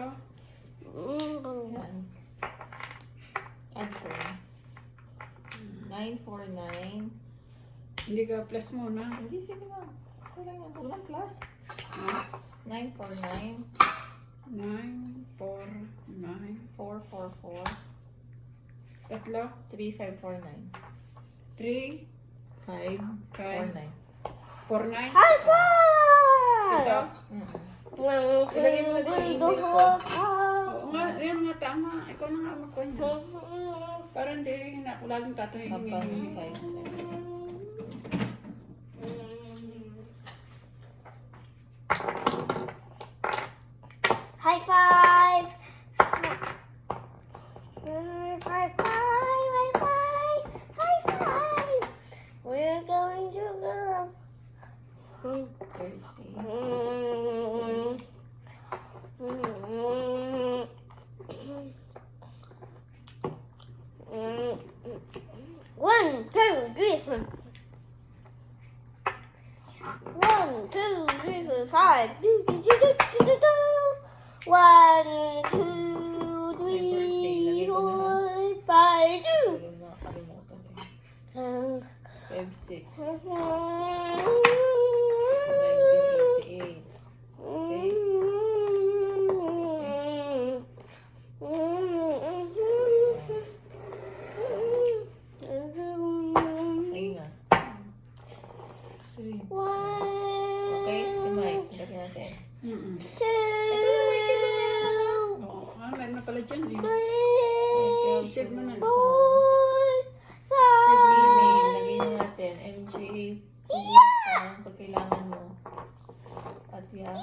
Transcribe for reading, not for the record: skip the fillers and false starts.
to. Yan. Add ko. 949. Hindi ka plus muna. Hindi, sige na. Wala yan. Huwag lang plus. Ah, 949. 9, 4, 9. 444. Tatlo. 3549. 3, 549. 4, 9. High five! Ito. Ilagay mo na din yung English ko. Oo nga, yan nga tama. Ikaw na nga magkanya. Para hindi na ako laging tatahingin. Kapag guys. High five! High five! High five! High five! We're going to go. 30. One, two, three. 1, 2, 3, 4, 5. 1, 2, 3, 4, 5, 2. Ayun na, kalimutan eh. 56. 1988. Ayun na. Sige. Okay, si Mike. Lagyan natin. Oo, meron na pala dyan eh. Isip mo na. Five. Email. Lagyan natin. MJ. Pag kailangan mo. At yan.